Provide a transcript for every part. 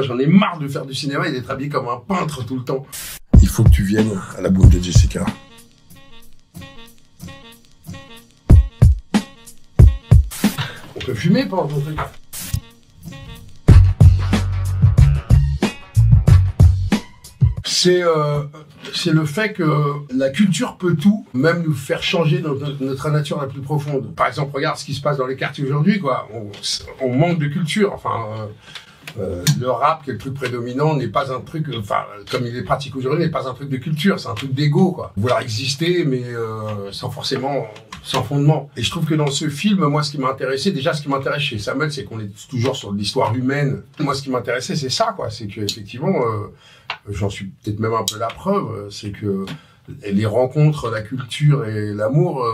J'en ai marre de faire du cinéma et d'être habillé comme un peintre tout le temps. Il faut que tu viennes à la boum de Jessica. On peut fumer pendant ton truc. C'est le fait que la culture peut tout, même nous faire changer notre nature la plus profonde. Par exemple, regarde ce qui se passe dans les quartiers aujourd'hui, quoi. On manque de culture. Enfin, le rap, qui est le truc prédominant, n'est pas un truc, enfin, comme il est pratique aujourd'hui, n'est pas un truc de culture, c'est un truc d'ego, quoi. Vouloir exister, mais sans fondement. Et je trouve que dans ce film, moi, ce qui m'a intéressé, déjà, ce qui m'intéresse chez Samuel, c'est qu'on est toujours sur l'histoire humaine. Moi, ce qui m'intéressait, c'est ça, quoi. C'est que, effectivement, j'en suis peut-être même un peu la preuve, c'est que les rencontres, la culture et l'amour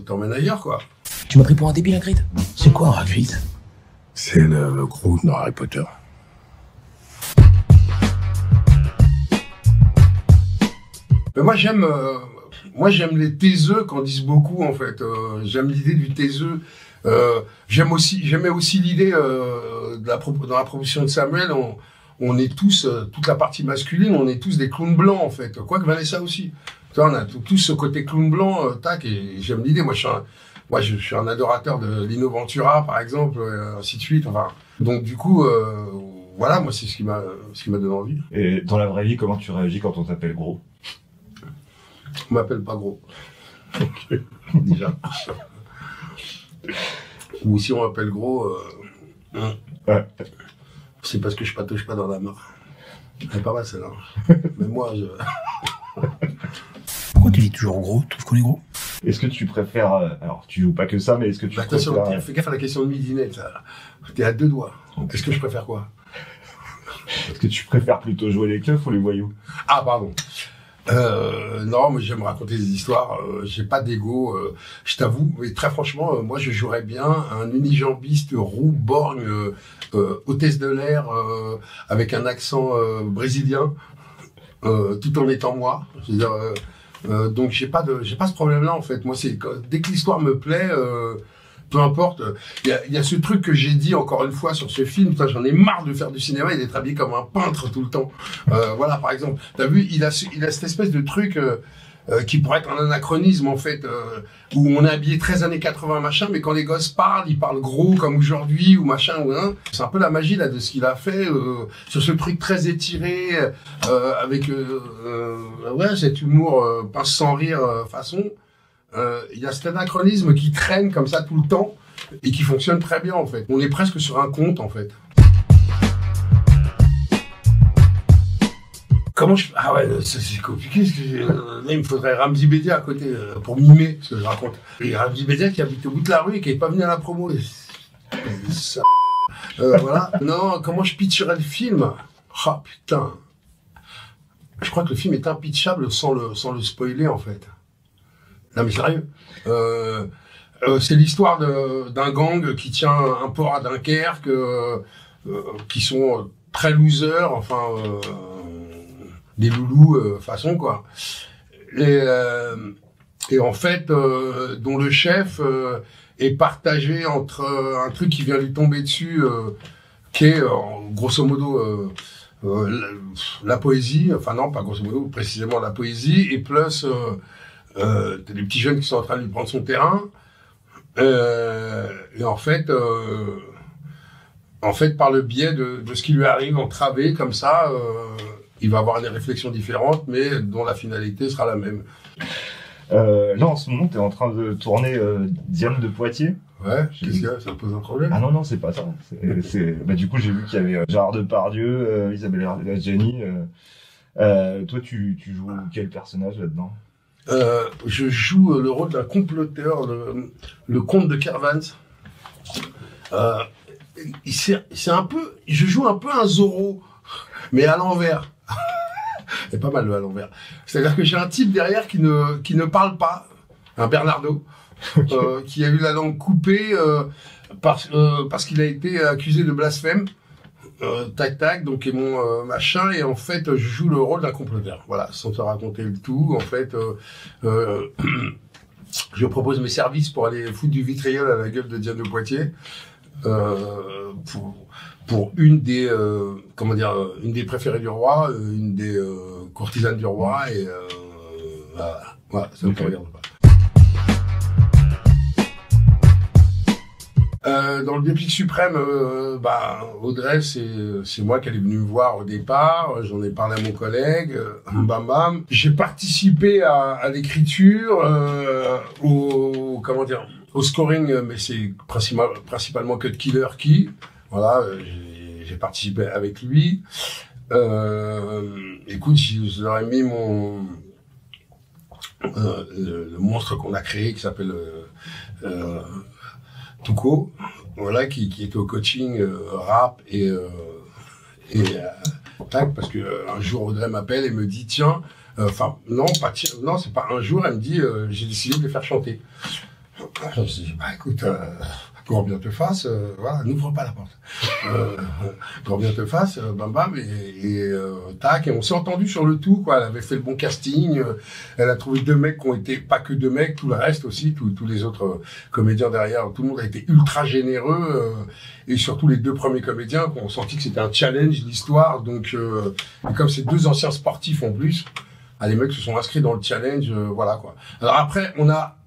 t'emmènent ailleurs, quoi. Tu m'as pris pour un débile, Hagrid? C'est quoi un Hagrid? C'est le gros dans Harry Potter. Mais moi j'aime les taiseux qu'en disent beaucoup, en fait. J'aime l'idée du taiseux. J'aimais aussi l'idée dans la proposition de Samuel. On est tous, toute la partie masculine, on est tous des clowns blancs, en fait. Quoique Vanessa aussi. Tu vois, on a tous ce côté clown blanc, tac, et j'aime l'idée. Moi, je suis un adorateur de Lino Ventura, par exemple, ainsi de suite. Enfin, donc, du coup, voilà, moi, c'est ce qui m'a donné envie. Et dans la vraie vie, comment tu réagis quand on t'appelle gros? On m'appelle pas gros. Déjà. Ou si on m'appelle gros, ouais. C'est parce que je patauge pas dans la mare. Elle est pas mal, celle-là. Mais moi, Pourquoi tu dis toujours gros? Tu trouves qu'on est gros? Est-ce que tu préfères... alors, tu joues pas que ça, mais est-ce que tu attention, préfères... fais gaffe à la question de midinette, là. T'es à 2 doigts. Est-ce que je préfère quoi? Est-ce que tu préfères plutôt jouer les keufs ou les voyous? Ah, pardon. Non, mais j'aime raconter des histoires. J'ai pas d'ego. Je t'avoue, mais très franchement, moi, je jouerais bien un unijambiste roux, borgne, hôtesse de l'air, avec un accent brésilien, tout en étant moi. Je veux dire, donc j'ai pas ce problème-là, en fait. Moi, dès que l'histoire me plaît. Peu importe, il y a ce truc que j'ai dit encore une fois sur ce film, j'en ai marre de faire du cinéma et d'être habillé comme un peintre tout le temps. Voilà, par exemple, t'as vu, il a cette espèce de truc qui pourrait être un anachronisme, en fait, où on est habillé 13 années 80, machin, mais quand les gosses parlent, ils parlent gros comme aujourd'hui, ou machin, ou hein. C'est un peu la magie, là, de ce qu'il a fait, sur ce truc très étiré, avec, ouais, cet humour pince sans rire façon. Il y a cet anachronisme qui traîne comme ça tout le temps et qui fonctionne très bien, en fait. On est presque sur un conte, en fait. Comment je... Ah ouais, c'est compliqué, parce que là, il me faudrait Ramzi Bedia à côté pour mimer ce que je raconte. Et Ramzi Bedia qui habite au bout de la rue et qui n'est pas venu à la promo. Ça... voilà. Non, comment je pitcherais le film? Ah, putain. Je crois que le film est impitchable sans le spoiler, en fait. Non mais sérieux, c'est l'histoire d'un gang qui tient un port à Dunkerque, qui sont très losers, enfin des loulous façon quoi. Et en fait, dont le chef est partagé entre un truc qui vient lui tomber dessus, qui est grosso modo la poésie, enfin non pas grosso modo, précisément la poésie, et plus t'as des petits jeunes qui sont en train de lui prendre son terrain, et en fait, par le biais de ce qui lui arrive entravé comme ça, il va avoir des réflexions différentes, mais dont la finalité sera la même. Là, en ce moment, t'es en train de tourner Diane de Poitiers. Ouais, qu'est-ce qu'il y a? Ça pose un problème? Ah non, c'est pas ça. Bah, du coup, j'ai vu qu'il y avait Gérard Depardieu, Isabelle Adjani. Toi, tu joues quel personnage là-dedans? Je joue le rôle d'un comploteur, le comte de Kervans. C'est un peu, je joue un peu un Zorro, mais à l'envers. C'est pas mal à l'envers. C'est-à-dire que j'ai un type derrière qui ne parle pas, un Bernardo, qui a eu la langue coupée parce qu'il a été accusé de blasphème. Tac, donc et mon machin, et en fait je joue le rôle d'un comploteur, voilà, sans te raconter le tout. En fait je propose mes services pour aller foutre du vitriol à la gueule de Diane de Poitiers, pour une des comment dire, une des préférées du roi, une des courtisanes du roi, et voilà, ça ne te regarde pas. Dans le biopic suprême, Audrey, c'est moi qui elle est venue me voir au départ. J'en ai parlé à mon collègue, bam bam. J'ai participé à l'écriture, au scoring, mais c'est principalement Cut Killer qui, voilà, j'ai participé avec lui. Écoute, je leur ai mis le monstre qu'on a créé qui s'appelle Touko, voilà, qui était au coaching rap et tac, parce que un jour Audrey m'appelle et me dit tiens, non, c'est pas un jour, elle me dit j'ai décidé de les faire chanter. Je me suis dit écoute, grand bien te fasse, voilà, n'ouvre pas la porte. Grand bien te fasse, bam bam, et tac, et on s'est entendu sur le tout, quoi. Elle avait fait le bon casting, elle a trouvé 2 mecs qui ont été, pas que 2 mecs, tout le reste aussi, tous les autres comédiens derrière, tout le monde a été ultra généreux, et surtout les 2 premiers comédiens qui ont senti que c'était un challenge, l'histoire, donc, et comme c'est 2 anciens sportifs en plus, les mecs se sont inscrits dans le challenge, voilà, quoi. Alors après, on a,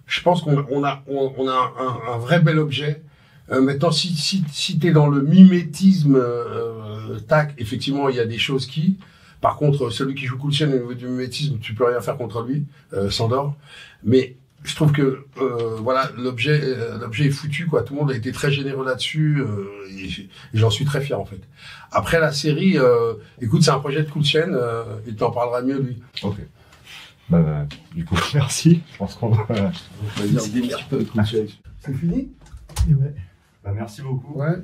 je pense qu'on a un vrai bel objet. Maintenant, si t'es dans le mimétisme, tac, effectivement, il y a des choses qui. Par contre, celui qui joue Cool Chain au niveau du mimétisme, tu peux rien faire contre lui, Sandor. Mais je trouve que voilà, l'objet est foutu, quoi. Tout le monde a été très généreux là-dessus, et j'en suis très fier en fait. Après la série, écoute, c'est un projet de Cool Chain, il t'en parlera mieux lui. Ok. Du coup, merci. Je pense qu'on va dire un petit peu de Cool Chain. C'est fini? Ouais. Merci beaucoup. Ouais.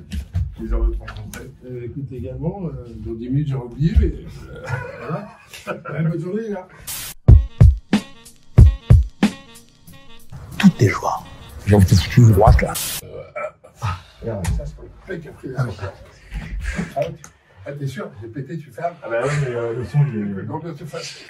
Plaisir de te rencontrer. Écoute également, dans 10 minutes j'aurais oublié, mais voilà. Bonne journée là. Toutes tes joies. J'ai envie de te foutre une droite là. Ça c'est pour les pecs après. Ah, t'es sûr? J'ai pété, tu fermes? Ah bah ouais, mais le son il est... Grand bien te fasse.